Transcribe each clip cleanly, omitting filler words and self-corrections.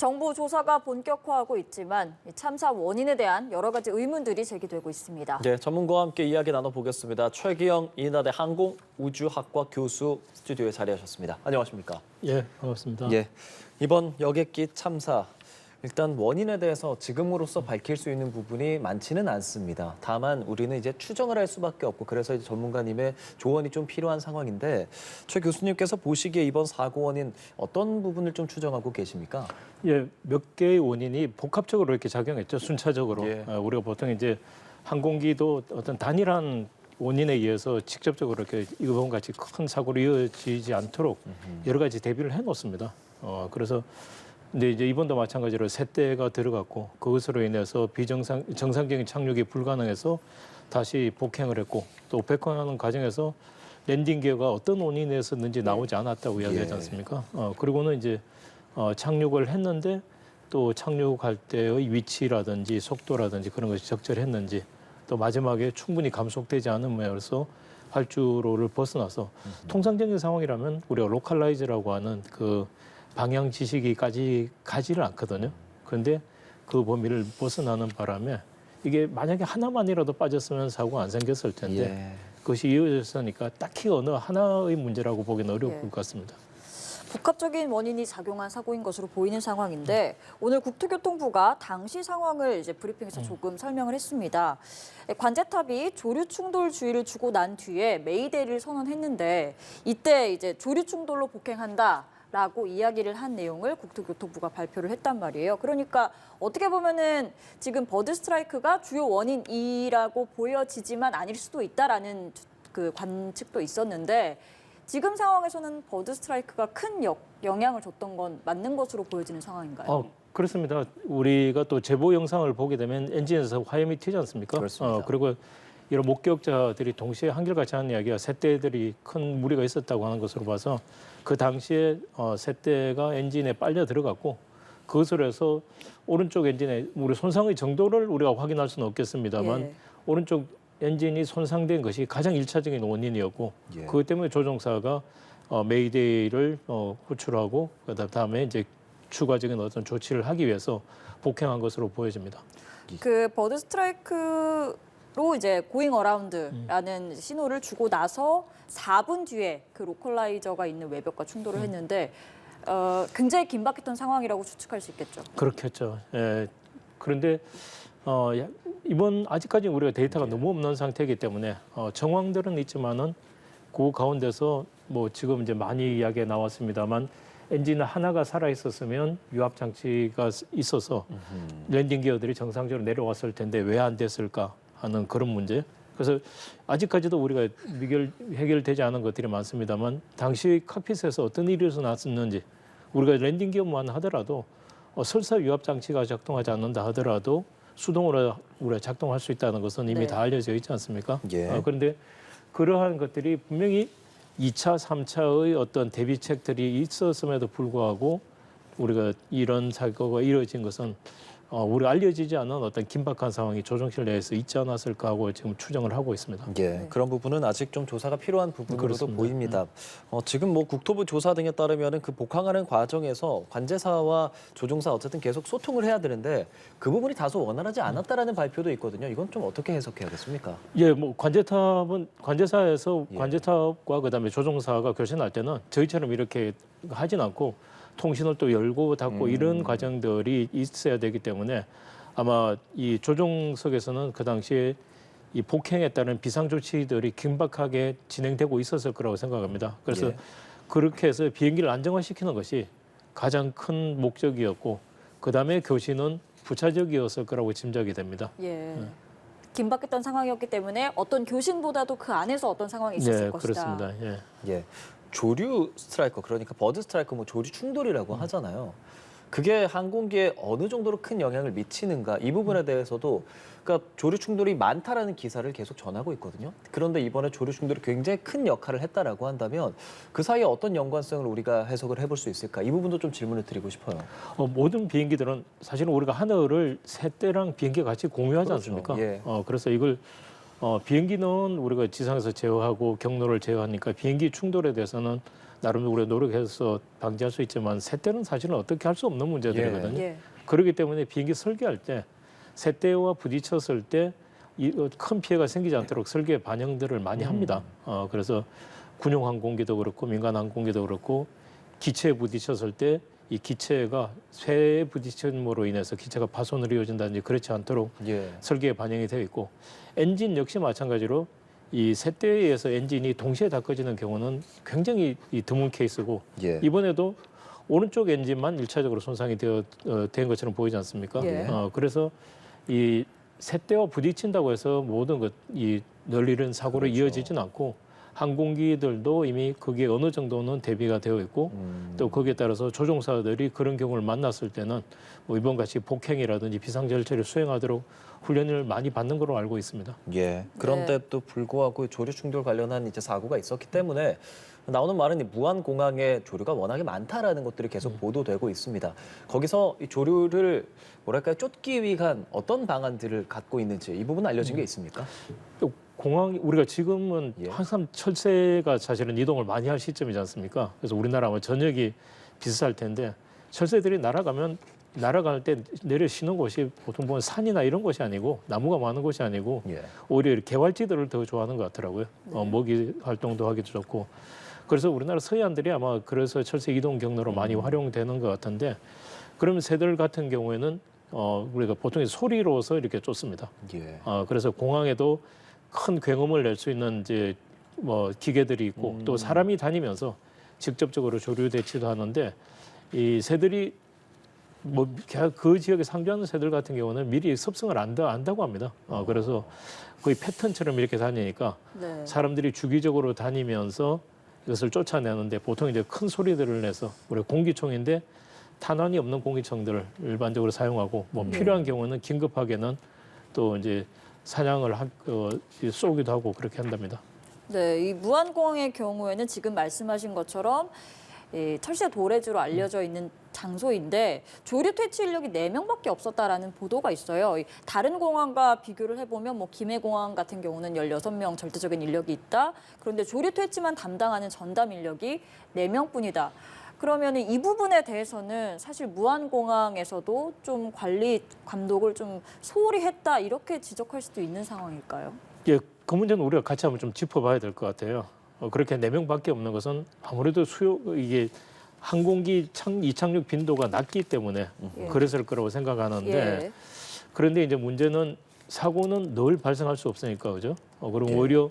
정부 조사가 본격화하고 있지만 참사 원인에 대한 여러 가지 의문들이 제기되고 있습니다. 네, 전문가와 함께 이야기 나눠보겠습니다. 최기영 인하대 항공우주학과 교수 스튜디오에 자리하셨습니다. 안녕하십니까? 예, 반갑습니다. 예, 이번 여객기 참사, 일단 원인에 대해서 지금으로서 밝힐 수 있는 부분이 많지는 않습니다. 다만 우리는 이제 추정을 할 수밖에 없고 그래서 이제 전문가님의 조언이 좀 필요한 상황인데 최 교수님께서 보시기에 이번 사고 원인 어떤 부분을 좀 추정하고 계십니까? 예, 몇 개의 원인이 복합적으로 이렇게 작용했죠. 순차적으로. 예. 우리가 보통 이제 항공기도 어떤 단일한 원인에 의해서 직접적으로 이렇게 이번 같이 큰 사고로 이어지지 않도록 여러 가지 대비를 해놓습니다. 그래서 근데 이제 이번도 마찬가지로 쇳대가 들어갔고 그것으로 인해서 정상적인 착륙이 불가능해서 다시 복행을 했고 또 백항하는 과정에서 랜딩 기어가 어떤 원인에서는지 나오지 않았다고 이야기하지 않습니까? 그리고는 이제 착륙을 했는데 또 착륙할 때의 위치라든지 속도라든지 그런 것이 적절했는지 또 마지막에 충분히 감속되지 않은 면에서 활주로를 벗어나서 통상적인 상황이라면 우리가 로컬라이즈라고 하는 그 방향 지시기까지 가지를 않거든요. 그런데 그 범위를 벗어나는 바람에 이게 만약에 하나만이라도 빠졌으면 사고가 안 생겼을 텐데 예. 그것이 이어졌으니까 딱히 어느 하나의 문제라고 보기는 어려울 것 같습니다. 복합적인 원인이 작용한 사고인 것으로 보이는 상황인데 오늘 국토교통부가 당시 상황을 이제 브리핑에서 조금 설명을 했습니다. 관제탑이 조류 충돌 주의를 주고 난 뒤에 메이데이를 선언했는데 이때 이제 조류 충돌로 복행한다. 라고 이야기를 한 내용을 국토교통부가 발표를 했단 말이에요. 그러니까 어떻게 보면은 지금 버드 스트라이크가 주요 원인이라고 보여지지만 아닐 수도 있다라는 그 관측도 있었는데 지금 상황에서는 버드 스트라이크가 큰 영향을 줬던 건 맞는 것으로 보여지는 상황인가요? 그렇습니다. 우리가 또 제보 영상을 보게 되면 엔진에서 화염이 튀지 않습니까? 그렇습니다. 그리고 이런 목격자들이 동시에 한결같이 하는 이야기가 쇳대들이 큰 무리가 있었다고 하는 것으로 봐서 그 당시에 쇳대가 엔진에 빨려 들어갔고 그것으로 해서 오른쪽 엔진의 우리 손상의 정도를 우리가 확인할 수는 없겠습니다만 예. 오른쪽 엔진이 손상된 것이 가장 일차적인 원인이었고 예. 그것 때문에 조종사가 메이데이를 호출하고 그다음에 이제 추가적인 어떤 조치를 하기 위해서 복행한 것으로 보여집니다. 그 버드 스트라이크로 이제 고잉 어라운드라는 신호를 주고 나서 4분 뒤에 그 로컬라이저가 있는 외벽과 충돌을 했는데 굉장히 긴박했던 상황이라고 추측할 수 있겠죠. 그렇겠죠. 예. 그런데 이번 아직까지 우리가 데이터가 너무 없는 상태이기 때문에 정황들은 있지만은 그 가운데서 뭐 지금 이제 많이 이야기가 나왔습니다만 엔진 하나가 살아 있었으면 유압 장치가 있어서 랜딩 기어들이 정상적으로 내려왔을 텐데 왜 안 됐을까 하는 그런 문제. 그래서 아직까지도 우리가 해결되지 않은 것들이 많습니다만 당시 칵핏에서 어떤 일이 일어났었는지 우리가 랜딩 기어만 하더라도 설사 유압 장치가 작동하지 않는다 하더라도 수동으로 우리가 작동할 수 있다는 것은 이미 다 알려져 있지 않습니까? 예. 그런데 그러한 것들이 분명히 2차, 3차의 어떤 대비책들이 있었음에도 불구하고 우리가 이런 사고가 이루어진 것은 우리가 알려지지 않은 어떤 긴박한 상황이 조종실 내에서 있지 않았을까 하고 지금 추정을 하고 있습니다. 예, 그런 부분은 아직 좀 조사가 필요한 부분으로도 그렇습니다. 보입니다. 지금 뭐 국토부 조사 등에 따르면은 그 복항하는 과정에서 관제사와 조종사 어쨌든 계속 소통을 해야 되는데 그 부분이 다소 원활하지 않았다라는 발표도 있거든요. 이건 좀 어떻게 해석해야겠습니까? 예, 뭐 관제탑은 관제사에서 예. 관제탑과 그다음에 조종사가 교신할 때는 저희처럼 이렇게 하진 않고 통신을 또 열고 닫고 이런 과정들이 있어야 되기 때문에 아마 이 조종석에서는 그 당시에 이 복행에 따른 비상 조치들이 긴박하게 진행되고 있었을 거라고 생각합니다. 그래서 예. 그렇게 해서 비행기를 안정화시키는 것이 가장 큰 목적이었고 그다음에 교신은 부차적이었을 거라고 짐작이 됩니다. 예. 긴박했던 상황이었기 때문에 어떤 교신보다도 그 안에서 어떤 상황이 있었을 네, 것이다. 그렇습니다. 예. 예, 조류 스트라이커 그러니까 버드 스트라이커 뭐 조류 충돌이라고 하잖아요. 그게 항공기에 어느 정도로 큰 영향을 미치는가 이 부분에 대해서도 그러니까 조류 충돌이 많다라는 기사를 계속 전하고 있거든요. 그런데 이번에 조류 충돌이 굉장히 큰 역할을 했다라고 한다면 그 사이에 어떤 연관성을 우리가 해석을 해볼 수 있을까 이 부분도 좀 질문을 드리고 싶어요. 모든 비행기들은 사실은 우리가 하늘을 셋대랑 비행기가 같이 공유하지 그렇죠. 않습니까? 예. 그래서 이걸 비행기는 우리가 지상에서 제어하고 경로를 제어하니까 비행기 충돌에 대해서는 나름 우리가 노력해서 방지할 수 있지만 새떼는 사실은 어떻게 할 수 없는 문제들이거든요. 예. 그렇기 때문에 비행기 설계할 때 새떼와 부딪혔을 때 큰 피해가 생기지 않도록 설계 반영들을 많이 합니다. 그래서 군용 항공기도 그렇고 민간 항공기도 그렇고 기체에 부딪혔을 때 이 기체가 쇠에 부딪힘으로 인해서 기체가 파손을 이어진다든지 그렇지 않도록 예. 설계에 반영이 되어 있고 엔진 역시 마찬가지로 이 새떼에 의해서 엔진이 동시에 다 꺼지는 경우는 굉장히 드문 케이스고 예. 이번에도 오른쪽 엔진만 일차적으로 손상이 된 것처럼 보이지 않습니까? 예. 그래서 이 새떼와 부딪힌다고 해서 모든 이 널리는 사고로 그렇죠. 이어지진 않고 항공기들도 이미 그게 어느 정도는 대비가 되어 있고 또 거기에 따라서 조종사들이 그런 경우를 만났을 때는 뭐 이번 같이 폭행이라든지 비상 절차를 수행하도록 훈련을 많이 받는 걸로 알고 있습니다. 예. 그런데도 불구하고 조류 충돌 관련한 이제 사고가 있었기 때문에 나오는 말은 이 무안 공항에 조류가 워낙에 많다라는 것들이 계속 보도되고 있습니다. 거기서 이 조류를 뭐랄까요 쫓기 위한 어떤 방안들을 갖고 있는지 이 부분 알려진 게 있습니까? 또 공항 우리가 지금은 예. 항상 철새가 사실은 이동을 많이 할 시점이지 않습니까? 그래서 우리나라 아마 전역이 비슷할 텐데 철새들이 날아갈 때 내려 쉬는 곳이 보통 보면 산이나 이런 곳이 아니고 나무가 많은 곳이 아니고 예. 오히려 개활지들을 더 좋아하는 것 같더라고요. 먹이 활동도 하기도 좋고. 그래서 우리나라 서해안들이 아마 그래서 철새 이동 경로로 많이 활용되는 것 같은데 그러면 새들 같은 경우에는 우리가 보통 소리로서 이렇게 쫓습니다. 예. 그래서 공항에도 큰 굉음을 낼 수 있는 이제 뭐 기계들이 있고 또 사람이 다니면서 직접적으로 조류 대치도 하는데 이 새들이 뭐 그 지역에 상주하는 새들 같은 경우는 미리 습성을 안다고 합니다. 그래서 거의 패턴처럼 이렇게 다니니까 네. 사람들이 주기적으로 다니면서 이것을 쫓아내는데 보통 이제 큰 소리들을 내서 우리 공기총인데 탄환이 없는 공기총들을 일반적으로 사용하고 뭐 필요한 경우는 긴급하게는 또 이제 사냥을 쏘기도 하고 그렇게 한답니다. 네, 이 무안공항의 경우에는 지금 말씀하신 것처럼 이 철새 도래지로 알려져 있는 장소인데 조류 퇴치 인력이 4명밖에 없었다라는 보도가 있어요. 다른 공항과 비교를 해보면 뭐 김해공항 같은 경우는 16명 절대적인 인력이 있다. 그런데 조류 퇴치만 담당하는 전담 인력이 4명뿐이다. 그러면 이 부분에 대해서는 사실 무안공항에서도 좀 관리 감독을 좀 소홀히 했다 이렇게 지적할 수도 있는 상황일까요? 예, 그 문제는 우리가 같이 한번 좀 짚어봐야 될 것 같아요. 그렇게 4명밖에 없는 것은 아무래도 이게 항공기 이착륙 빈도가 낮기 때문에 예. 그랬을 거라고 생각하는데 예. 그런데 이제 문제는 사고는 늘 발생할 수 없으니까 그죠? 그럼 예. 오히려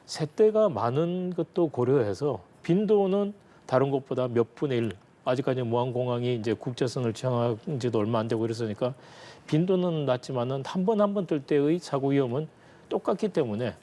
새떼가 많은 것도 고려해서 빈도는 다른 곳보다 몇 분의 1. 아직까지 무안공항이 이제 국제선을 지향한 지도 얼마 안 되고 그랬으니까 빈도는 낮지만은 한 번 뜰 때의 사고 위험은 똑같기 때문에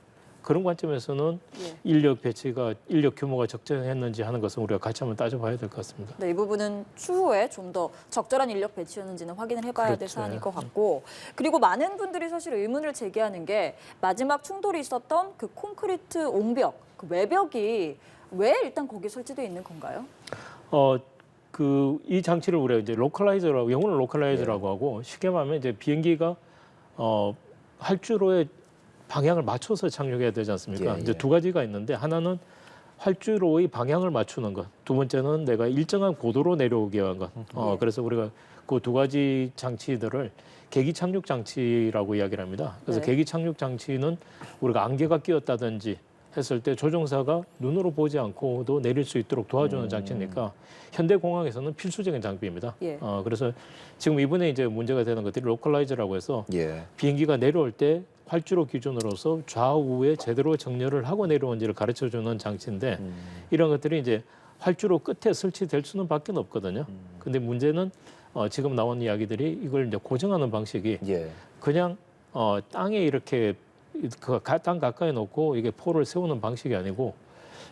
그런 관점에서는 예. 인력 규모가 적정했는지 하는 것은 우리가 같이 한번 따져봐야 될 것 같습니다. 네, 이 부분은 추후에 좀 더 적절한 인력 배치였는지는 확인을 해봐야 될 그렇죠. 사안일 것 같고 그리고 많은 분들이 사실 의문을 제기하는 게 마지막 충돌이 있었던 그 콘크리트 옹벽, 그 외벽이 왜 일단 거기 설치되어 있는 건가요? 이 장치를 우리가 이제 로컬라이저라고 영어는 로컬라이저라고 하고 쉽게 말하면 이제 비행기가 활주로에 방향을 맞춰서 착륙해야 되지 않습니까? 예, 이제 예. 두 가지가 있는데 하나는 활주로의 방향을 맞추는 것, 두 번째는 내가 일정한 고도로 내려오게 하는 것. 그래서 우리가 그 두 가지 장치들을 계기 착륙 장치라고 이야기를 합니다. 그래서 네. 계기 착륙 장치는 우리가 안개가 끼었다든지 했을 때 조종사가 눈으로 보지 않고도 내릴 수 있도록 도와주는 장치니까 현대 공항에서는 필수적인 장비입니다. 예. 그래서 지금 이번에 이제 문제가 되는 것들이 로컬라이저라고 해서 예. 비행기가 내려올 때 활주로 기준으로서 좌우에 제대로 정렬을 하고 내려온지를 가르쳐주는 장치인데 이런 것들이 이제 활주로 끝에 설치될 수는 밖에 없거든요. 근데 문제는 지금 나온 이야기들이 이걸 이제 고정하는 방식이 예. 그냥 땅에 이렇게 땅 가까이 놓고 이게 포를 세우는 방식이 아니고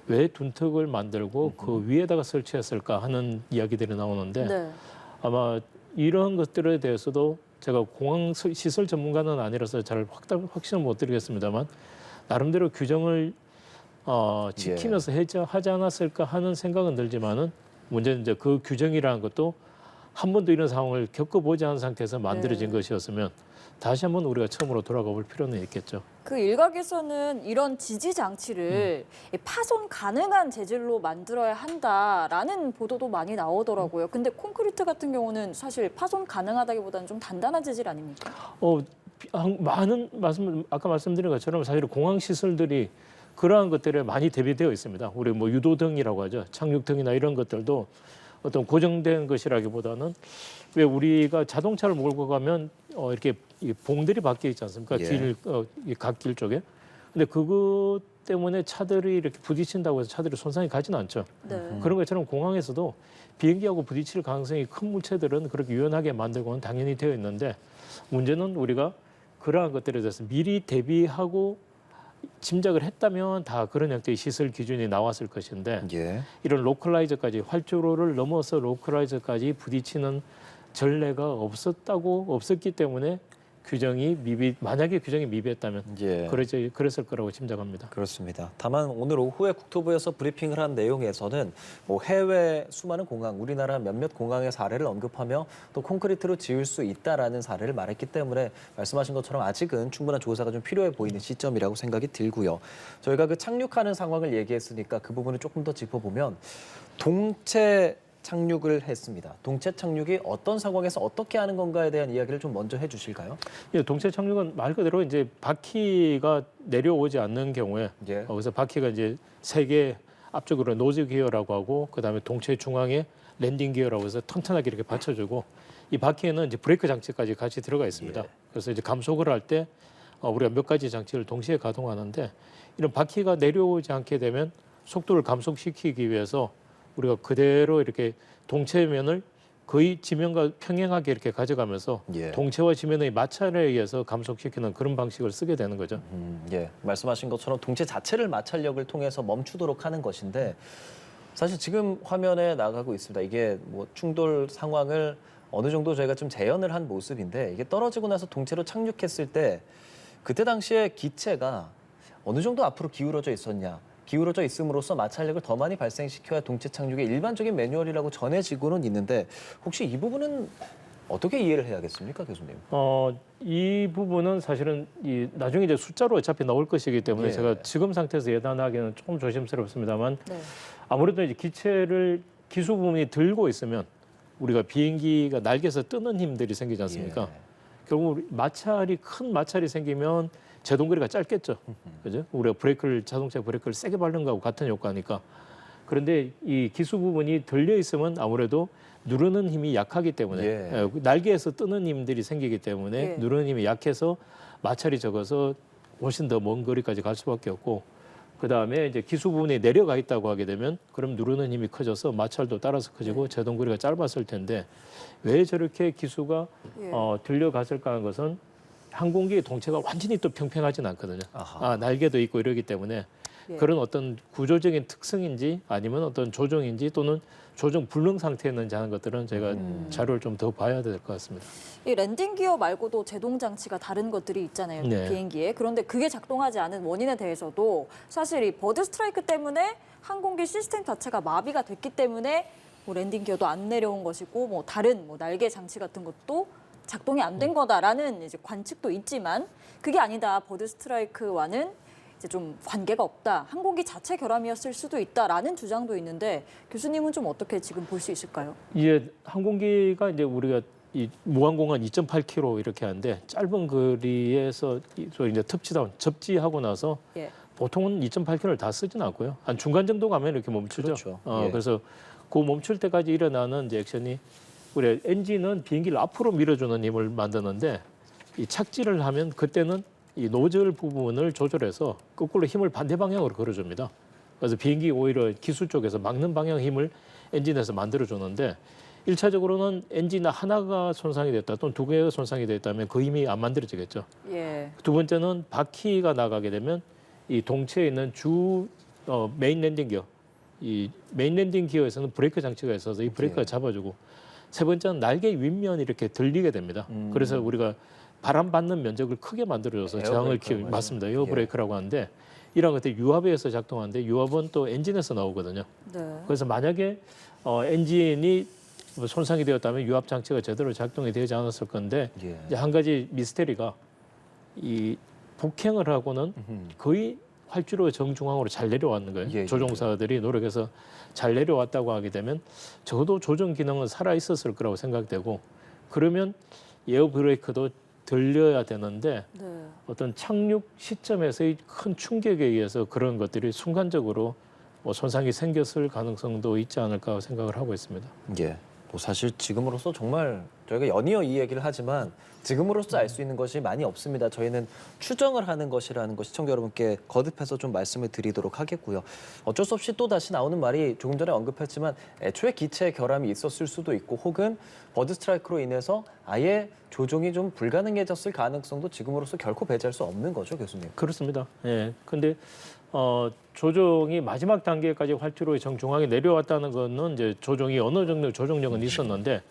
왜 둔턱을 만들고 그 위에다가 설치했을까 하는 이야기들이 나오는데 네. 아마 이런 것들에 대해서도 제가 공항 시설 전문가는 아니라서 잘 확신을 못 드리겠습니다만 나름대로 규정을 지키면서 하지 않았을까 하는 생각은 들지만은 문제는 이제 그 규정이라는 것도 한 번도 이런 상황을 겪어보지 않은 상태에서 만들어진 네. 것이었으면 다시 한번 우리가 처음으로 돌아가 볼 필요는 있겠죠. 그 일각에서는 이런 지지 장치를 이 파손 가능한 재질로 만들어야 한다라는 보도도 많이 나오더라고요. 근데 콘크리트 같은 경우는 사실 파손 가능하다기보다는 좀 단단한 재질 아닙니까? 많은 아까 말씀드린 것처럼 사실 공항 시설들이 그러한 것들에 많이 대비되어 있습니다. 우리 뭐 유도등이라고 하죠. 착륙등이나 이런 것들도 어떤 고정된 것이라기보다는 왜 우리가 자동차를 몰고 가면 이렇게 이 봉들이 박혀 있지 않습니까? 예. 이 갓길 쪽에. 근데 그것 때문에 차들이 이렇게 부딪힌다고 해서 차들이 손상이 가지는 않죠. 네. 그런 것처럼 공항에서도 비행기하고 부딪힐 가능성이 큰 물체들은 그렇게 유연하게 만들고는 당연히 되어 있는데 문제는 우리가 그러한 것들에 대해서 미리 대비하고 짐작을 했다면 다 그런 형태의 시설 기준이 나왔을 것인데 예. 이런 로컬라이저까지 활주로를 넘어서 로컬라이저까지 부딪히는 전례가 없었기 때문에 만약에 규정이 미비했다면 예. 그랬을 거라고 짐작합니다. 그렇습니다. 다만 오늘 오후에 국토부에서 브리핑을 한 내용에서는 뭐 해외 수많은 공항, 우리나라 몇몇 공항의 사례를 언급하며 또 콘크리트로 지을 수 있다라는 사례를 말했기 때문에 말씀하신 것처럼 아직은 충분한 조사가 좀 필요해 보이는 시점이라고 생각이 들고요. 저희가 그 착륙하는 상황을 얘기했으니까 그 부분을 조금 더 짚어보면 동체 착륙을 했습니다. 동체 착륙이 어떤 상황에서 어떻게 하는 건가에 대한 이야기를 좀 먼저 해주실까요? 예, 동체 착륙은 말 그대로 이제 바퀴가 내려오지 않는 경우에 예. 그래서 바퀴가 이제 세 개 앞쪽으로 노즈 기어라고 하고 그다음에 동체 중앙에 랜딩 기어라고 해서 튼튼하게 이렇게 받쳐주고 이 바퀴에는 이제 브레이크 장치까지 같이 들어가 있습니다. 예. 그래서 이제 감속을 할 때 우리가 몇 가지 장치를 동시에 가동하는데 이런 바퀴가 내려오지 않게 되면 속도를 감속시키기 위해서 우리가 그대로 이렇게 동체면을 거의 지면과 평행하게 이렇게 가져가면서 예. 동체와 지면의 마찰에 의해서 감속시키는 그런 방식을 쓰게 되는 거죠. 예, 말씀하신 것처럼 동체 자체를 마찰력을 통해서 멈추도록 하는 것인데 사실 지금 화면에 나가고 있습니다. 이게 뭐 충돌 상황을 어느 정도 저희가 좀 재현을 한 모습인데 이게 떨어지고 나서 동체로 착륙했을 때 그때 당시에 기체가 어느 정도 앞으로 기울어져 있었냐. 기울어져 있음으로써 마찰력을 더 많이 발생시켜야 동체 착륙의 일반적인 매뉴얼이라고 전해지고는 있는데 혹시 이 부분은 어떻게 이해를 해야겠습니까, 교수님? 이 부분은 사실은 나중에 이제 숫자로 어차피 나올 것이기 때문에 예. 제가 지금 상태에서 예단하기는 조금 조심스럽습니다만 네. 아무래도 이제 기체를 기수 부분이 들고 있으면 우리가 비행기가 날개에서 뜨는 힘들이 생기지 않습니까? 예. 결국 큰 마찰이 생기면 제동거리가 짧겠죠. 그죠? 우리가 자동차 브레이크를 세게 밟는 거하고 같은 효과니까. 그런데 이 기수 부분이 들려 있으면 아무래도 누르는 힘이 약하기 때문에 예. 날개에서 뜨는 힘들이 생기기 때문에 예. 누르는 힘이 약해서 마찰이 적어서 훨씬 더 먼 거리까지 갈 수밖에 없고 그다음에 이제 기수 부분이 내려가 있다고 하게 되면 그럼 누르는 힘이 커져서 마찰도 따라서 커지고 제동거리가 짧았을 텐데 왜 저렇게 기수가 예. 들려갔을까 하는 것은 항공기의 동체가 완전히 또 평평하진 않거든요. 아하. 날개도 있고 이러기 때문에 예. 그런 어떤 구조적인 특성인지 아니면 어떤 조정인지 또는 조정 불능 상태에 있는지 하는 것들은 제가 자료를 좀 더 봐야 될 것 같습니다. 이 랜딩 기어 말고도 제동 장치가 다른 것들이 있잖아요. 네. 비행기에. 그런데 그게 작동하지 않은 원인에 대해서도 사실 이 버드 스트라이크 때문에 항공기 시스템 자체가 마비가 됐기 때문에 뭐 랜딩 기어도 안 내려온 것이고 뭐 다른 날개 장치 같은 것도 작동이 안 된 거다라는 이제 관측도 있지만 그게 아니다. 버드 스트라이크와는 이제 좀 관계가 없다. 항공기 자체 결함이었을 수도 있다라는 주장도 있는데 교수님은 좀 어떻게 지금 볼 수 있을까요? 이제 항공기가 이제 우리가 이 무항공은 2.8km 이렇게 하는데 짧은 거리에서 이제 터치다운 접지하고 나서 예. 보통은 2.8km를 다 쓰진 않고요. 한 중간 정도 가면 이렇게 멈추죠. 그렇죠. 예. 그래서 그 멈출 때까지 일어나는 이제 액션이 우리 엔진은 비행기를 앞으로 밀어주는 힘을 만드는데 이 착지를 하면 그때는 이 노즐 부분을 조절해서 거꾸로 힘을 반대 방향으로 걸어줍니다. 그래서 비행기 오히려 기수 쪽에서 막는 방향 힘을 엔진에서 만들어주는데 1차적으로는 엔진 하나가 손상이 됐다 또는 두 개가 손상이 됐다면 그 힘이 안 만들어지겠죠. 예. 두 번째는 바퀴가 나가게 되면 이 동체에 있는 메인 랜딩 기어, 이 메인 랜딩 기어에서는 브레이크 장치가 있어서 이 브레이크가 예. 잡아주고 세 번째는 날개 윗면이 이렇게 들리게 됩니다. 그래서 우리가 바람 받는 면적을 크게 만들어줘서 저항을 에어브레이크라고 하죠. 맞습니다. 에어브레이크라고 하는데 이런 것들이 유압에 의해서 작동하는데 유압은 또 엔진에서 나오거든요. 네. 그래서 만약에 엔진이 손상이 되었다면 유압 장치가 제대로 작동이 되지 않았을 건데 예. 이제 한 가지 미스테리가 이 폭행을 하고는 거의 활주로 정중앙으로 잘 내려왔는 거예요. 예, 예. 조종사들이 노력해서 잘 내려왔다고 하게 되면 적어도 조정 기능은 살아 있었을 거라고 생각되고 그러면 에어 브레이크도 들려야 되는데 네. 어떤 착륙 시점에서의 큰 충격에 의해서 그런 것들이 순간적으로 뭐 손상이 생겼을 가능성도 있지 않을까 생각을 하고 있습니다. 예. 뭐 사실 지금으로서 정말 저희가 연이어 이 얘기를 하지만 지금으로서 알 수 있는 것이 많이 없습니다. 저희는 추정을 하는 것이라는 거 시청자 여러분께 거듭해서 좀 말씀을 드리도록 하겠고요. 어쩔 수 없이 또 다시 나오는 말이 조금 전에 언급했지만 애초에 기체에 결함이 있었을 수도 있고 혹은 버드 스트라이크로 인해서 아예 조종이 좀 불가능해졌을 가능성도 지금으로서 결코 배제할 수 없는 거죠, 교수님. 그렇습니다. 예. 근데 조종이 마지막 단계까지 활주로의 정중앙에 내려왔다는 것은 이제 조종이 어느 정도 조종력은 있었는데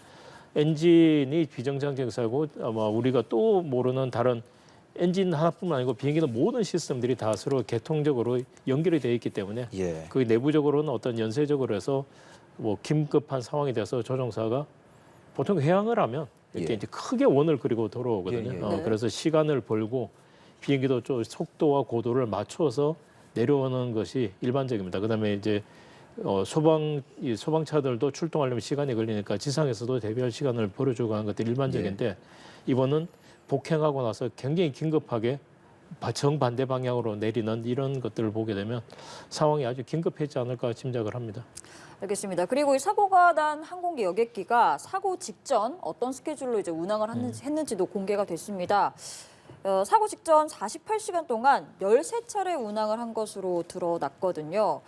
엔진이 비정상적이고 아마 우리가 또 모르는 다른 엔진 하나뿐만 아니고 비행기는 모든 시스템들이 다 서로 개통적으로 연결이 되어 있기 때문에 예. 그 내부적으로는 어떤 연쇄적으로 해서 뭐 긴급한 상황이 돼서 조종사가 보통 회항을 하면 이렇게 예. 이제 크게 원을 그리고 돌아오거든요. 예, 예. 네. 그래서 시간을 벌고 비행기도 좀 속도와 고도를 맞춰서 내려오는 것이 일반적입니다. 그다음에 이제 소방차들도 출동하려면 시간이 걸리니까 지상에서도 대비할 시간을 벌어주고 하는 것들이 일반적인데 이번은 복행하고 나서 굉장히 긴급하게 정반대 방향으로 내리는 이런 것들을 보게 되면 상황이 아주 긴급했지 않을까 짐작을 합니다. 알겠습니다. 그리고 이 사고가 난 항공기 여객기가 사고 직전 어떤 스케줄로 이제 운항을 했는지도 공개가 됐습니다. 사고 직전 48시간 동안 13차례 운항을 한 것으로 드러났거든요.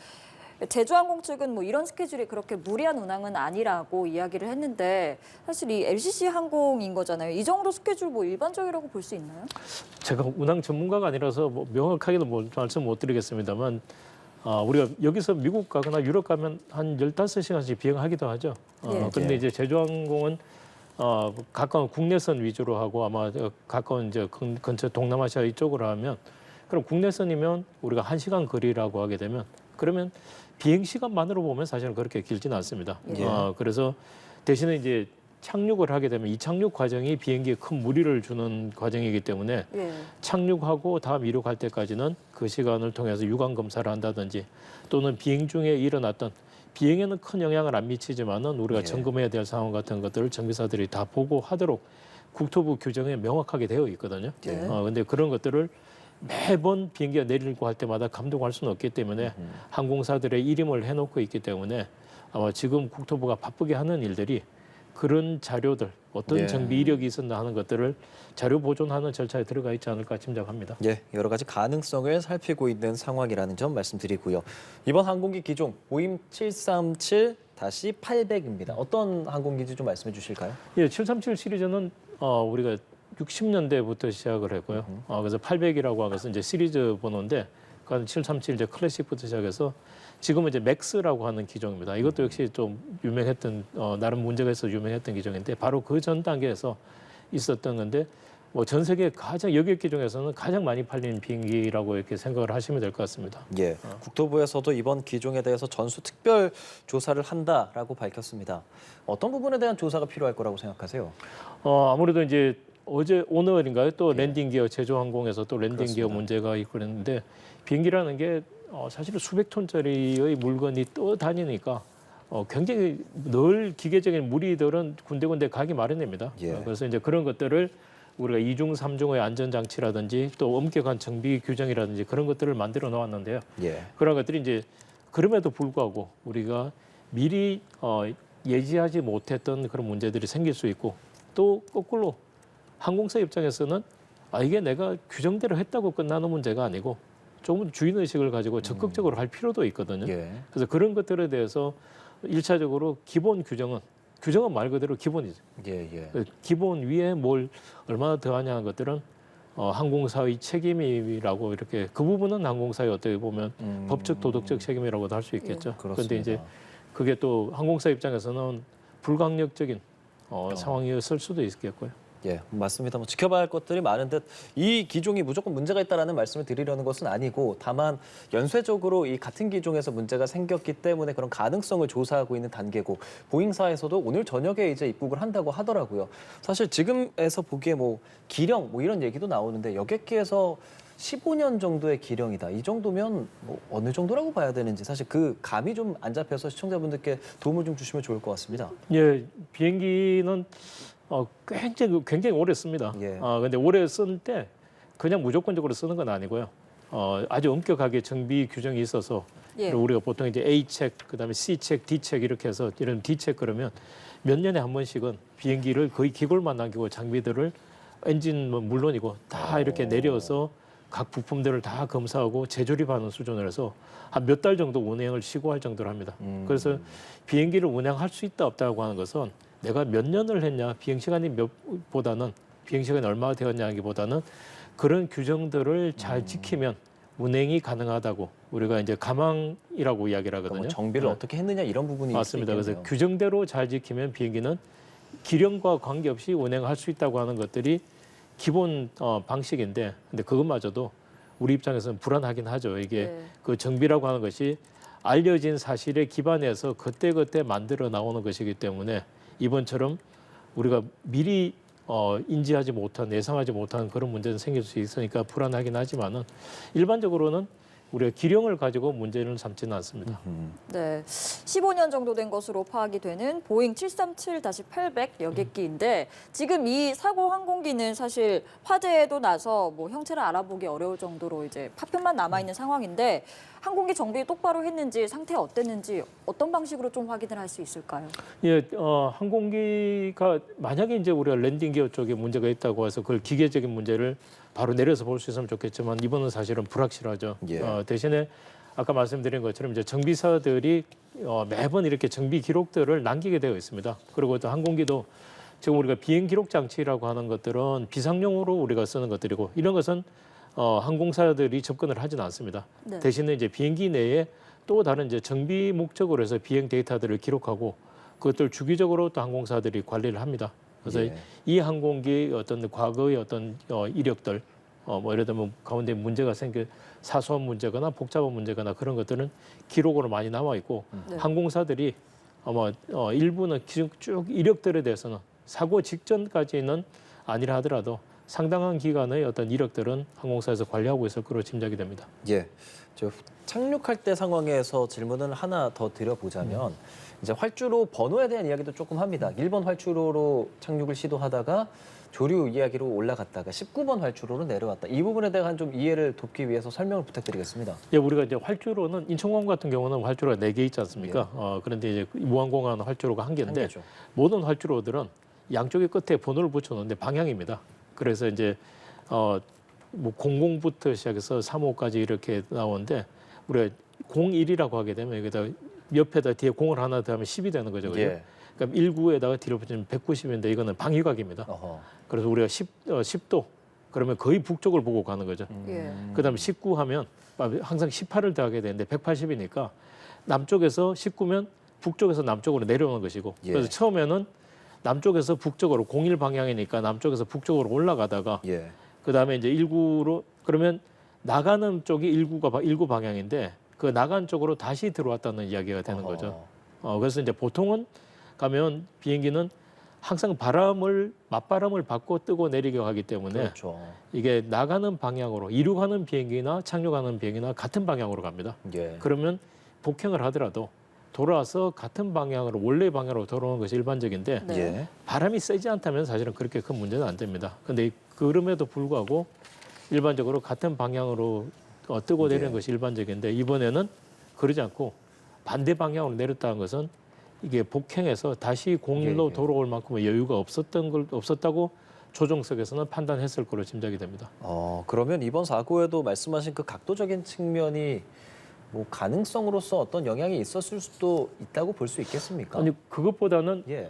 제주항공 측은 뭐 이런 스케줄이 그렇게 무리한 운항은 아니라고 이야기를 했는데 사실 이 LCC 항공인 거잖아요. 이 정도 스케줄 뭐 일반적이라고 볼 수 있나요? 제가 운항 전문가가 아니라서 뭐 명확하게는 말씀 못 드리겠습니다만 우리가 여기서 미국 가거나 유럽 가면 한 15시간씩 비행하기도 하죠. 예. 그런데 이제 제주항공은 가까운 국내선 위주로 하고 아마 가까운 이제 근처 동남아시아 이쪽으로 하면 그럼 국내선이면 우리가 1시간 거리라고 하게 되면 그러면 비행 시간만으로 보면 사실은 그렇게 길지는 않습니다. 예. 그래서 대신에 이제 착륙을 하게 되면 이 착륙 과정이 비행기에 큰 무리를 주는 과정이기 때문에 예. 착륙하고 다음 이륙할 때까지는 그 시간을 통해서 유관 검사를 한다든지 또는 비행 중에 일어났던 비행에는 큰 영향을 안 미치지만은 우리가 예. 점검해야 될 상황 같은 것들을 정비사들이 다 보고하도록 국토부 규정에 명확하게 되어 있거든요. 예. 근데 그런 것들을 매번 비행기가 내리고 할 때마다 감독할 수는 없기 때문에 항공사들의 일임을 해놓고 있기 때문에 아마 지금 국토부가 바쁘게 하는 일들이 그런 자료들 어떤 예. 정비 이력이 있었나 하는 것들을 자료 보존하는 절차에 들어가 있지 않을까 짐작합니다. 예, 여러 가지 가능성을 살피고 있는 상황이라는 점 말씀드리고요. 이번 항공기 기종 보잉 737-800입니다. 어떤 항공기인지 좀 말씀해 주실까요? 예, 737 시리즈는 우리가 60년대부터 시작을 했고요. 그래서 800이라고 하면서 이제 시리즈 번호인데 그건 737 이제 클래식부터 시작해서 지금은 이제 맥스라고 하는 기종입니다. 이것도 역시 좀 유명했던 나름 문제가 있어서 유명했던 기종인데 바로 그 전 단계에서 있었던 건데 뭐 전 세계 가장 여객 기종에서는 가장 많이 팔린 비행기라고 이렇게 생각을 하시면 될 것 같습니다. 예, 국토부에서도 이번 기종에 대해서 전수 특별 조사를 한다라고 밝혔습니다. 어떤 부분에 대한 조사가 필요할 거라고 생각하세요? 아무래도 이제 오늘인가요? 또 랜딩 기어 제주항공에서 또 랜딩 기어 그렇습니다. 문제가 있고 그랬는데 비행기라는 게 사실은 수백 톤짜리의 물건이 떠다니니까 굉장히 늘 기계적인 무리들은 군데군데 가기 마련입니다. 예. 그래서 이제 그런 것들을 우리가 2중, 3중의 안전장치라든지 또 엄격한 정비 규정이라든지 그런 것들을 만들어 놓았는데요. 예, 그런 것들이 이제 그럼에도 불구하고 우리가 미리 예지하지 못했던 그런 문제들이 생길 수 있고 또 거꾸로 항공사 입장에서는 이게 내가 규정대로 했다고 끝나는 문제가 아니고 조금 주인의식을 가지고 적극적으로 할 필요도 있거든요. 예, 그래서 그런 것들에 대해서 1차적으로 기본 규정은 말 그대로 기본이죠. 예, 예. 그 기본 위에 뭘 얼마나 더하냐 하는 것들은 항공사의 책임이라고 이렇게 그 부분은 항공사의 어떻게 보면 법적 도덕적 책임이라고도 할 수 있겠죠. 그런데 그렇습니다. 이제 그게 또 항공사 입장에서는 불강력적인 상황이었을 수도 있겠고요. 예, 맞습니다. 뭐 지켜봐야 할 것들이 많은 듯 이 기종이 무조건 문제가 있다라는 말씀을 드리려는 것은 아니고 다만 연쇄적으로 이 같은 기종에서 문제가 생겼기 때문에 그런 가능성을 조사하고 있는 단계고 보잉사에서도 오늘 저녁에 이제 입국을 한다고 하더라고요. 사실 지금에서 보기에 뭐 기령 뭐 이런 얘기도 나오는데 여객기에서 15년 정도의 기령이다. 이 정도면 뭐 어느 정도라고 봐야 되는지 사실 그 감이 좀 안 잡혀서 시청자분들께 도움을 좀 주시면 좋을 것 같습니다. 예, 비행기는 굉장히 오래 씁니다. 예. 근데 오래 쓸 때 그냥 무조건적으로 쓰는 건 아니고요. 아주 엄격하게 정비 규정이 있어서 예. 우리가 보통 이제 A 책, 그다음에 C 책, D 책 이렇게 해서 이런 D 책 그러면 몇 년에 한 번씩은 비행기를 거의 기골만 남기고 장비들을 엔진 뭐 물론이고 다 이렇게 내려서 각 부품들을 다 검사하고 재조립하는 수준으로 해서 한 몇 달 정도 운행을 시고할 정도로 합니다. 그래서 비행기를 운행할 수 있다 없다고 하는 것은 내가 몇 년을 했냐, 비행 시간이 보다는 비행 시간이 얼마나 되었냐기보다는 그런 규정들을 잘 지키면 운행이 가능하다고 우리가 이제 가망이라고 이야기를 하거든요. 뭐 정비를 네. 어떻게 했느냐 이런 부분이 맞습니다. 그래서 있겠네요. 규정대로 잘 지키면 비행기는 기령과 관계없이 운행할 수 있다고 하는 것들이 기본 방식인데, 근데 그것마저도 우리 입장에서는 불안하긴 하죠. 이게 네. 그 정비라고 하는 것이 알려진 사실에 기반해서 그때그때 만들어 나오는 것이기 때문에 이번처럼 우리가 미리 인지하지 못한, 예상하지 못한 그런 문제는 생길 수 있으니까 불안하긴 하지만은 일반적으로는 우리가 기령을 가지고 문제는 삼지는 않습니다. 네, 15년 정도 된 것으로 파악이 되는 보잉 737-800 여객기인데 지금 이 사고 항공기는 사실 화재도 나서 뭐 형체를 알아보기 어려울 정도로 이제 파편만 남아 있는 상황인데 항공기 정비 똑바로 했는지 상태 어땠는지 어떤 방식으로 좀 확인을 할 수 있을까요? 예, 항공기가 만약에 이제 우리가 랜딩 기어 쪽에 문제가 있다고 해서 그걸 기계적인 문제를 바로 내려서 볼 수 있으면 좋겠지만 이번은 사실은 불확실하죠. 예. 대신에 아까 말씀드린 것처럼 이제 정비사들이 매번 이렇게 정비 기록들을 남기게 되어 있습니다. 그리고 또 항공기도 지금 우리가 비행 기록 장치라고 하는 것들은 비상용으로 우리가 쓰는 것들이고 이런 것은 항공사들이 접근을 하지는 않습니다. 네. 대신에 이제 비행기 내에 또 다른 이제 정비 목적으로 해서 비행 데이터들을 기록하고 그것들 주기적으로 또 항공사들이 관리를 합니다. 그래서 예. 이 항공기의 어떤 과거의 어떤 이력들, 뭐 예를 들면 가운데 문제가 생겨 사소한 문제거나 복잡한 문제거나 그런 것들은 기록으로 많이 남아 있고 네. 항공사들이 아마 일부는 쭉 이력들에 대해서는 사고 직전까지는 아니라 하더라도 상당한 기간의 어떤 이력들은 항공사에서 관리하고 있을 거로 짐작이 됩니다. 예, 저 착륙할 때 상황에서 질문을 하나 더 드려보자면 이제 활주로 번호에 대한 이야기도 조금 합니다. 1번 활주로로 착륙을 시도하다가 조류 이야기로 올라갔다가 19번 활주로로 내려왔다. 이 부분에 대한 좀 이해를 돕기 위해서 설명을 부탁드리겠습니다. 예, 우리가 이제 활주로는 인천공항 같은 경우는 활주로가 4개 있지 않습니까? 그런데 이제 무항공항은 활주로가 한 개인데 한계죠. 모든 활주로들은 양쪽의 끝에 번호를 붙여놓는데 방향입니다. 그래서 이제 뭐 00부터 시작해서 35까지 이렇게 나오는데 우리가 01이라고 하게 되면 여기다 옆에다 뒤에 0을 하나 더 하면 10이 되는 거죠. 그죠? 예. 그러니까 19에다가 뒤로 붙이면 190인데 이거는 방위각입니다. 어허. 그래서 우리가 10도 그러면 거의 북쪽을 보고 가는 거죠. 예. 그다음에 19 하면 항상 18을 더하게 되는데 180이니까 남쪽에서 19면 북쪽에서 남쪽으로 내려오는 것이고 예. 그래서 처음에는 남쪽에서 북쪽으로 01 방향이니까 남쪽에서 북쪽으로 올라가다가 예. 그다음에 이제 19로 그러면 나가는 쪽이 19 방향인데 그 나간 쪽으로 다시 들어왔다는 이야기가 되는 어허. 거죠. 그래서 이제 보통은 가면 비행기는 항상 맞바람을 받고 뜨고 내리게 하기 때문에 그렇죠. 이게 나가는 방향으로 이륙하는 비행기나 착륙하는 비행기나 같은 방향으로 갑니다. 예. 그러면 복행을 하더라도 돌아와서 같은 방향으로 원래 방향으로 돌아오는 것이 일반적인데 네. 예. 바람이 세지 않다면 사실은 그렇게 큰 문제는 안 됩니다. 그런데 그럼에도 불구하고 일반적으로 같은 방향으로 뜨고 내리는 네. 것이 일반적인데 이번에는 그러지 않고 반대 방향으로 내렸다는 것은 이게 복행해서 다시 01로 예. 돌아올 만큼의 여유가 없었다고 조종석에서는 판단했을 거로 짐작이 됩니다. 그러면 이번 사고에도 말씀하신 그 각도적인 측면이 뭐 가능성으로서 어떤 영향이 있었을 수도 있다고 볼 수 있겠습니까? 아니 그것보다는 예.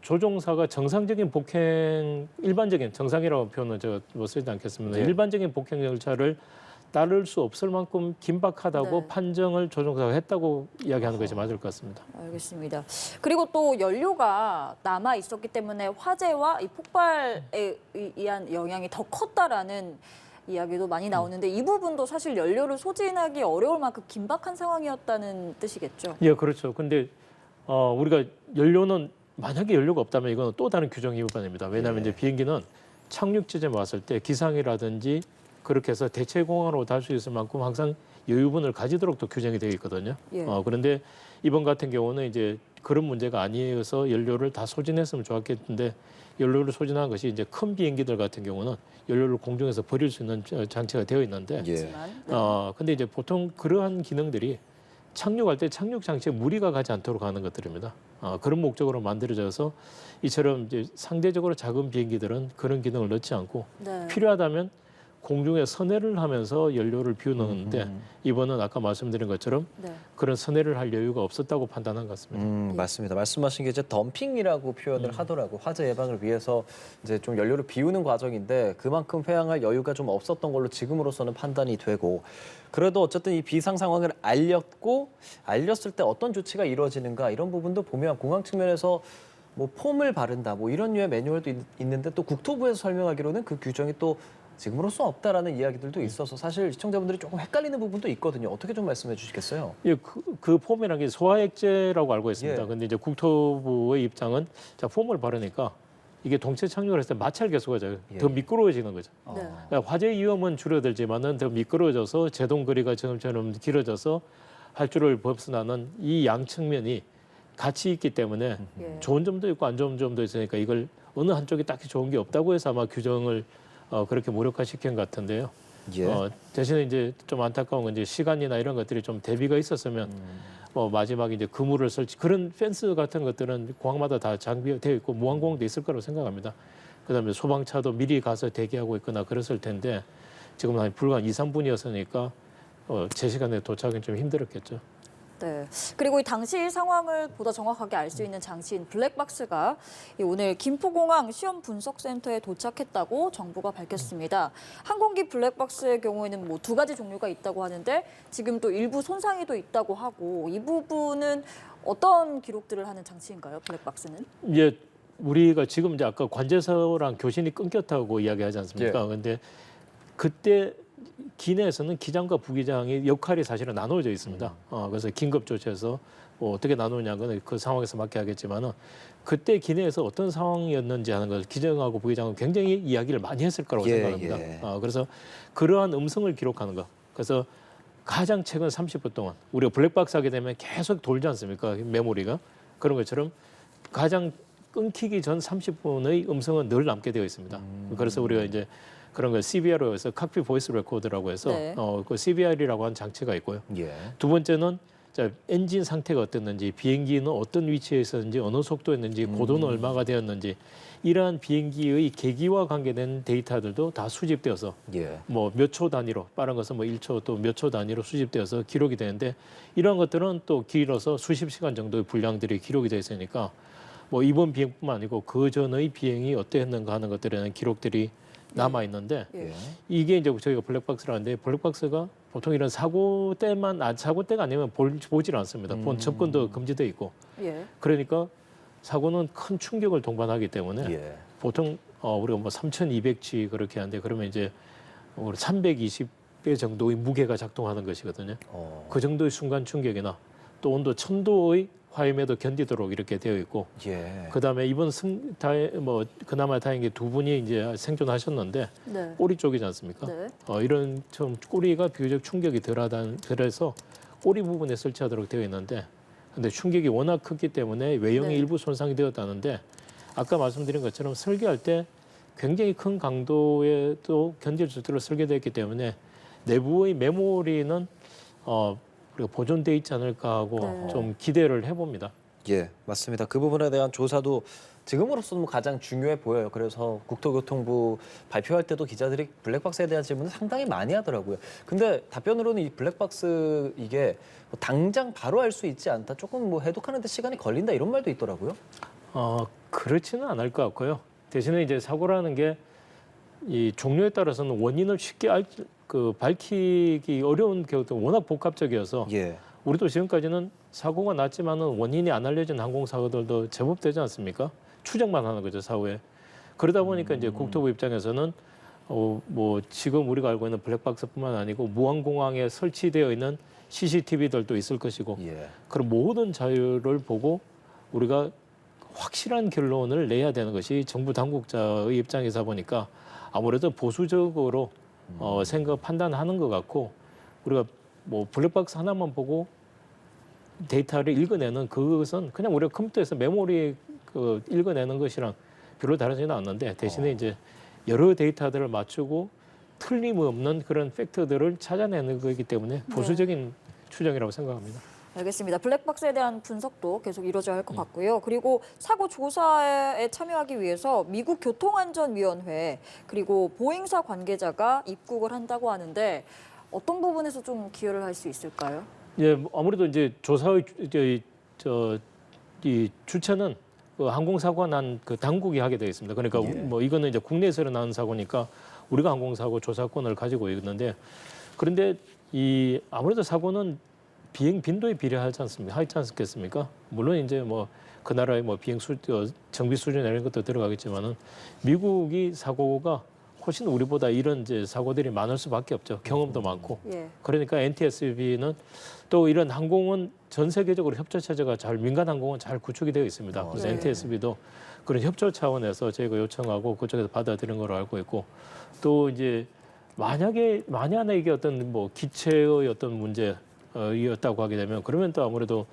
조종사가 정상적인 복행 일반적인 정상이라고 표현은 제가 뭐 쓰지 않겠습니다. 예. 일반적인 복행 절차를 따를 수 없을 만큼 긴박하다고 네. 판정을 조종사가 했다고 이야기하는 것이 맞을 것 같습니다. 알겠습니다. 그리고 또 연료가 남아 있었기 때문에 화재와 이 폭발에 의한 영향이 더 컸다라는 이야기도 많이 나오는데 이 부분도 사실 연료를 소진하기 어려울 만큼 긴박한 상황이었다는 뜻이겠죠. 예, 그렇죠. 근데 우리가 연료는 만약에 연료가 없다면 이건 또 다른 규정 위반입니다. 왜냐하면 예. 이제 비행기는 착륙 지점에 왔을 때 기상이라든지 그렇게 해서 대체 공항으로 달 수 있을 만큼 항상 여유분을 가지도록 또 규정이 되어 있거든요. 예. 그런데 이번 같은 경우는 이제 그런 문제가 아니어서 연료를 다 소진했으면 좋았겠는데 연료를 소진한 것이 이제 큰 비행기들 같은 경우는 연료를 공중에서 버릴 수 있는 장치가 되어 있는데 예. 하지만 네. 근데 이제 보통 그러한 기능들이 착륙할 때 착륙 장치에 무리가 가지 않도록 하는 것들입니다. 그런 목적으로 만들어져서 이처럼 이제 상대적으로 작은 비행기들은 그런 기능을 넣지 않고 네. 필요하다면 공중에 선회를 하면서 연료를 비워넣는데 이번은 아까 말씀드린 것처럼 네. 그런 선회를 할 여유가 없었다고 판단한 것 같습니다. 맞습니다. 말씀하신 게 이제 덤핑이라고 표현을 하더라고. 화재 예방을 위해서 이제 좀 연료를 비우는 과정인데 그만큼 회항할 여유가 좀 없었던 걸로 지금으로서는 판단이 되고 그래도 어쨌든 이 비상 상황을 알렸을 때 어떤 조치가 이루어지는가 이런 부분도 보면 공항 측면에서 뭐 폼을 바른다 뭐 이런 류의 매뉴얼도 있는데 또 국토부에서 설명하기로는 그 규정이 또 지금으로서 없다라는 이야기들도 있어서 사실 시청자분들이 조금 헷갈리는 부분도 있거든요. 어떻게 좀 말씀해 주시겠어요? 예, 그 폼이라는 게 소화액제라고 알고 있습니다. 예. 근데 이제 국토부의 입장은 자 폼을 바르니까 이게 동체 착륙을 했을 때 마찰 계수가 예. 더 미끄러워지는 거죠. 네. 그러니까 화재 위험은 줄어들지만은 더 미끄러워져서 제동 거리가 지금처럼 길어져서 활주로를 벗어나는 이 양 측면이 같이 있기 때문에 예. 좋은 점도 있고 안 좋은 점도 있으니까 이걸 어느 한쪽이 딱히 좋은 게 없다고 해서 아마 규정을 그렇게 무력화시킨 것 같은데요. 예. 대신에 이제 좀 안타까운 건 이제 시간이나 이런 것들이 좀 대비가 있었으면 마지막에 이제 그물을 설치 그런 펜스 같은 것들은 공항마다 다 장비되어 있고 무항공도 있을 거라고 생각합니다. 그다음에 소방차도 미리 가서 대기하고 있거나 그랬을 텐데 지금은 한 불과 2, 3분이었으니까 제 시간에 도착은 좀 힘들었겠죠. 네. 그리고 이 당시 상황을 보다 정확하게 알 수 있는 장치인 블랙박스가 오늘 김포공항 시험 분석센터에 도착했다고 정부가 밝혔습니다. 항공기 블랙박스의 경우에는 뭐 2가지 종류가 있다고 하는데 지금 또 일부 손상이 또 있다고 하고 이 부분은 어떤 기록들을 하는 장치인가요? 블랙박스는? 이제 우리가 지금 이제 아까 관제소랑 교신이 끊겼다고 이야기하지 않습니까? 근데 그때 기내에서는 기장과 부기장의 역할이 사실은 나누어져 있습니다. 그래서 긴급 조치해서 뭐 어떻게 나누냐는 그 상황에서 맞게 하겠지만은 그때 기내에서 어떤 상황이었는지 하는 걸 기장하고 부기장은 굉장히 이야기를 많이 했을 거라고 생각합니다. 그래서 그러한 음성을 기록하는 거. 그래서 가장 최근 30분 동안 우리가 블랙박스 하게 되면 계속 돌지 않습니까? 메모리가. 그런 것처럼 가장 끊기기 전 30분의 음성은 늘 남게 되어 있습니다. 그래서 우리가 이제 그런 걸 CBR로 해서 칵핏 보이스 레코더라고 해서 네. 그 CBR이라고 하는 장치가 있고요. 예. 두 번째는 자, 엔진 상태가 어땠는지, 비행기는 어떤 위치에 있었는지, 어느 속도였는지, 고도는 얼마가 되었는지 이러한 비행기의 계기와 관계된 데이터들도 다 수집되어서 예. 뭐 몇 초 단위로 빠른 것은 뭐 1초 또 몇 초 단위로 수집되어서 기록이 되는데 이러한 것들은 또 길어서 수십 시간 정도의 분량들이 기록이 되어 있으니까 뭐 이번 비행뿐만 아니고 그 전의 비행이 어땠는가 하는 것들에 대한 기록들이 남아 있는데 예. 이게 이제 저희가 블랙박스라는데 블랙박스가 보통 이런 사고 때가 아니면 보질 않습니다. 본 접근도 금지돼 있고 예. 그러니까 사고는 큰 충격을 동반하기 때문에 예. 보통 우리가 뭐 3,200G 그렇게 하는데 그러면 이제 320배 정도의 무게가 작동하는 것이거든요. 그 정도의 순간 충격이나 또 온도 1000도의 화염에도 견디도록 이렇게 되어 있고 예. 그다음에 이번 그나마 다행인 게 두 분이 이제 생존하셨는데 네. 꼬리 쪽이지 않습니까? 네. 이런 좀 꼬리가 비교적 충격이 덜해서 꼬리 부분에 설치하도록 되어 있는데 근데 충격이 워낙 컸기 때문에 외형이 네. 일부 손상이 되었다는데 아까 말씀드린 것처럼 설계할 때 굉장히 큰 강도에도 견딜 수 있도록 설계되었기 때문에 내부의 메모리는 우리가 보존돼 있지 않을까 하고 네. 좀 기대를 해봅니다. 예, 맞습니다. 그 부분에 대한 조사도 지금으로서는 가장 중요해 보여요. 그래서 국토교통부 발표할 때도 기자들이 블랙박스에 대한 질문을 상당히 많이 하더라고요. 근데 답변으로는 이 블랙박스 이게 뭐 당장 바로 알 수 있지 않다. 조금 뭐 해독하는데 시간이 걸린다 이런 말도 있더라고요. 그렇지는 않을 것 같고요. 대신에 이제 사고라는 게 이 종류에 따라서는 원인을 쉽게 그 밝히기 어려운 경우도 워낙 복합적이어서 예. 우리도 지금까지는 사고가 났지만은 원인이 안 알려진 항공 사고들도 제법 되지 않습니까? 추정만 하는 거죠, 사후에. 그러다 보니까 이제 국토부 입장에서는 뭐 지금 우리가 알고 있는 블랙박스뿐만 아니고 무안공항에 설치되어 있는 CCTV들도 있을 것이고 예. 그런 모든 자료를 보고 우리가 확실한 결론을 내야 되는 것이 정부 당국자의 입장이다 보니까 아무래도 보수적으로 생각 판단하는 것 같고 우리가 뭐 블랙박스 하나만 보고 데이터를 읽어내는 그것은 그냥 우리가 컴퓨터에서 메모리 그 읽어내는 것이랑 별로 다르지는 않는데 대신에 이제 여러 데이터들을 맞추고 틀림없는 그런 팩트들을 찾아내는 거기 때문에 보수적인 추정이라고 생각합니다. 알겠습니다. 블랙박스에 대한 분석도 계속 이루어져야 할 것 같고요. 그리고 사고 조사에 참여하기 위해서 미국 교통안전위원회 그리고 보잉사 관계자가 입국을 한다고 하는데 어떤 부분에서 좀 기여를 할 수 있을까요? 예, 아무래도 이제 조사의 이 주체는 그 항공사고가 난 그 당국이 하게 되어 있습니다. 그러니까 뭐 이거는 이제 국내에서 난 사고니까 우리가 항공사고 조사권을 가지고 있는데 그런데 이 아무래도 사고는 비행 빈도에 비례하지 않습니까? 하지 않겠습니까? 물론 이제 뭐 그 나라의 뭐 비행 정비 수준 이런 것도 들어가겠지만은 미국이 사고가 훨씬 우리보다 이런 이제 사고들이 많을 수밖에 없죠. 경험도 많고. 예. 그러니까 NTSB는 또 이런 항공은 전 세계적으로 협조 체제가 잘 민간 항공은 잘 구축이 되어 있습니다. 그래서 네. NTSB도 그런 협조 차원에서 저희가 요청하고 그쪽에서 받아들인 걸로 알고 있고 또 이제 만약에 이게 어떤 뭐 기체의 어떤 문제였다고 하게 되면 그러면 또 아무래도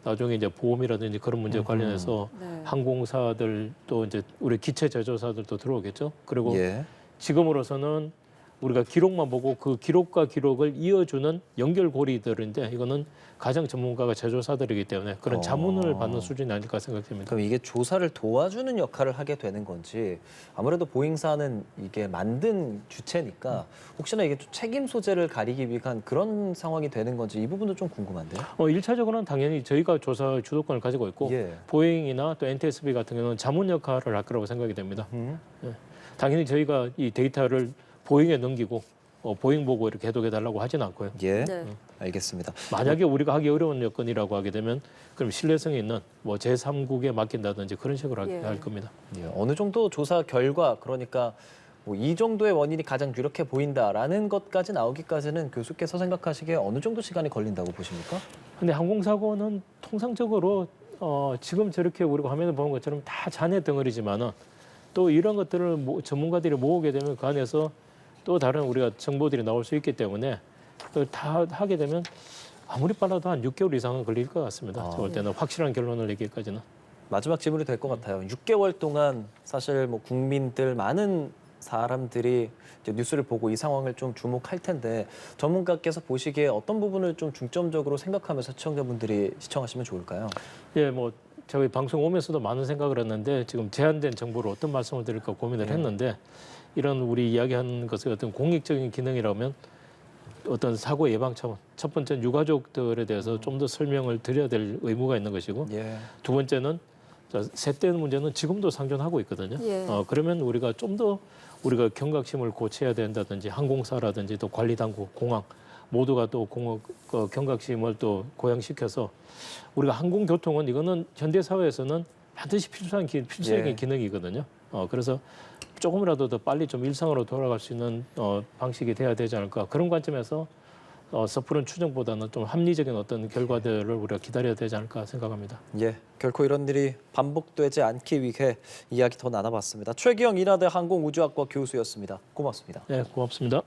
나중에 이제 보험이라든지 그런 문제 관련해서 네. 항공사들 또 이제 우리 기체 제조사들도 들어오겠죠. 그리고 예. 지금으로서는 우리가 기록만 보고 그 기록과 기록을 이어주는 연결고리들인데 이거는 가장 전문가가 제조사들이기 때문에 그런 자문을 받는 수준이 아닐까 생각됩니다. 그럼 이게 조사를 도와주는 역할을 하게 되는 건지 아무래도 보잉사는 이게 만든 주체니까 혹시나 이게 좀 책임 소재를 가리기 위한 그런 상황이 되는 건지 이 부분도 좀 궁금한데요. 1차적으로는 당연히 저희가 조사 주도권을 가지고 있고 예. 보잉이나 또 NTSB 같은 경우는 자문 역할을 할 거라고 생각이 됩니다. 당연히 저희가 이 데이터를 보잉에 넘기고 보잉 보고 이렇게 해독해달라고 하진 않고요. 예. 네. 알겠습니다. 만약에 우리가 하기 어려운 여건이라고 하게 되면 그럼 신뢰성이 있는 뭐 제3국에 맡긴다든지 그런 식으로 예. 할 겁니다. 예, 어느 정도 조사 결과 그러니까 뭐 이 정도의 원인이 가장 유력해 보인다라는 것까지 나오기까지는 교수께서 생각하시기에 어느 정도 시간이 걸린다고 보십니까? 근데 항공사고는 통상적으로 지금 저렇게 우리가 화면에 보는 것처럼 다 잔해 덩어리지만은 또 이런 것들을 전문가들이 모으게 되면 그 안에서 또 다른 우리가 정보들이 나올 수 있기 때문에 다 하게 되면 아무리 빨라도 한 6개월 이상은 걸릴 것 같습니다. 제가 볼 때는 확실한 결론을 내기까지는. 마지막 질문이 될 것 같아요. 6개월 동안 사실 뭐 국민들 많은 사람들이 이제 뉴스를 보고 이 상황을 좀 주목할 텐데 전문가께서 보시기에 어떤 부분을 좀 중점적으로 생각하면서 시청자분들이 시청하시면 좋을까요? 예, 뭐 저희 방송 오면서도 많은 생각을 했는데 지금 제한된 정보를 어떤 말씀을 드릴까 고민을 했는데 이런 우리 이야기하는 것의 어떤 공익적인 기능이라면 어떤 사고 예방 차원 첫 번째는 유가족들에 대해서 좀 더 설명을 드려야 될 의무가 있는 것이고 예. 두 번째는 셋째 문제는 지금도 상존하고 있거든요. 예. 그러면 우리가 좀 더 우리가 경각심을 고쳐야 된다든지 항공사라든지 또 관리당국, 공항 모두가 또 경각심을 또 고양시켜서 우리가 항공교통은 이거는 현대 사회에서는 반드시 필수적인 예. 기능이거든요. 그래서 조금이라도 더 빨리 좀 일상으로 돌아갈 수 있는 방식이 돼야 되지 않을까 그런 관점에서 섣부른 추정보다는 좀 합리적인 어떤 결과들을 우리가 기다려야 되지 않을까 생각합니다. 예, 결코 이런 일이 반복되지 않기 위해 이야기 더 나눠봤습니다. 최기영 인하대 항공우주학과 교수였습니다. 고맙습니다. 네, 고맙습니다.